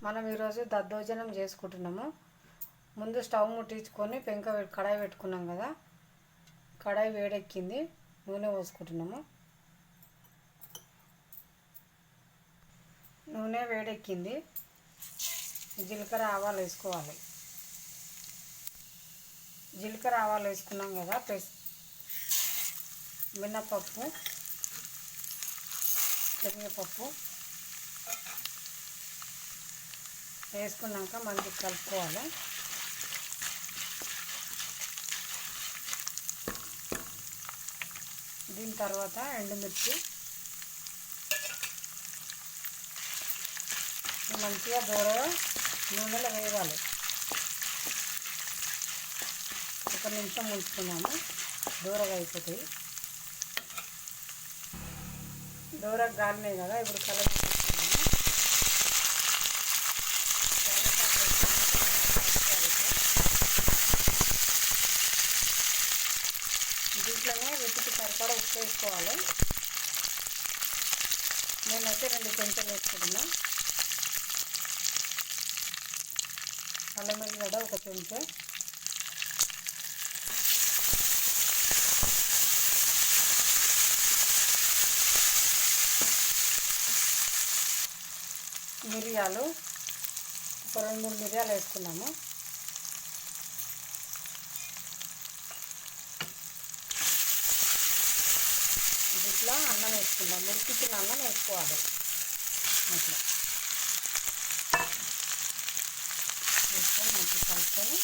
మనం ఈరోజు దద్దోజనం చేసుకుంటున్నాము. ముందు స్టవ్ ముట్టించుకొని కడాయి పెట్టుకున్నాం కదా. కడాయి వేడెక్కింది, నూనె పోసుకుంటున్నాము. నూనె వేడెక్కింది, జీలకర్ర ఆవాలు వేసుకోవాలి. జీలకర్ర ఆవాలు వేసుకున్నాం కదా, మినపప్పు, శనగపప్పు వేసుకున్నాక మంచిగా కలుపుకోవాలి. దీని తర్వాత ఎండుమిర్చి మంచిగా దూరగా నూనెలో వేయాలి. ఒక నిమిషం ఉంచుకున్నాము, దూరగా అయిపోతాయి. దూరగా గాలినాయి కదా, ఇప్పుడు కలర్ దీంట్లోనే రుచికి సరిపడా ఉప్పు వేసుకోవాలి. నేనైతే 2 చెంచాలు వేసుకుంటున్నా. అల్లం వెల్లిగడ్డ 1 చెంచా, మిరియాలు 2-3 మిరియాలు వేసుకున్నాము. ఇట్లా అన్నం వేసుకుందాం, ఉడికించిన అన్నం వేసుకోవాలి. ఇట్లా వేసుకొని మంచిగా కలుపుకొని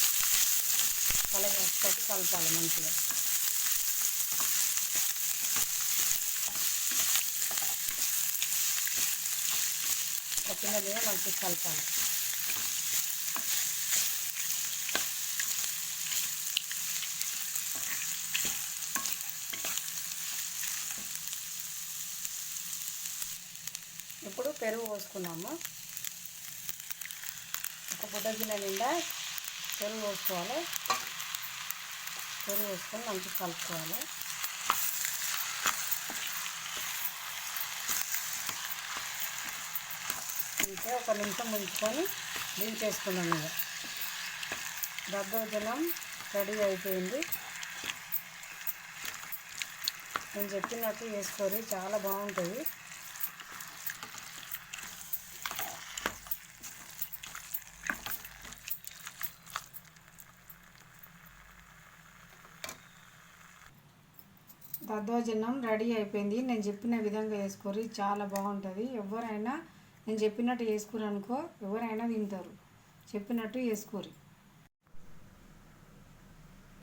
వేసుకొని కలపాలి మంచిగా. చిన్నదిగా మంచిగా కలపాలి. ఇప్పుడు పెరుగు పోసుకున్నాము. ఒక బుడ్డ గిన్నె నిండా పెరుగు పోసుకోవాలి. పెరుగు వేసుకొని మంచిగా కలుపుకోవాలి. ఇంకా 1 నిమిషం ఉంచుకొని దించేసుకున్నాం. ఇక దద్దోజనం రెడీ అయిపోయింది. నేను చెప్పినట్టు వేసుకోరు, చాలా బాగుంటుంది. దద్దోజనం రెడీ అయిపోయింది. నేను చెప్పిన విధంగా వేసుకోరు, చాలా బాగుంటుంది. ఎవరైనా నేను చెప్పినట్టు వేసుకురనుకో, ఎవరైనా తింటారు. చెప్పినట్టు వేసుకోరు.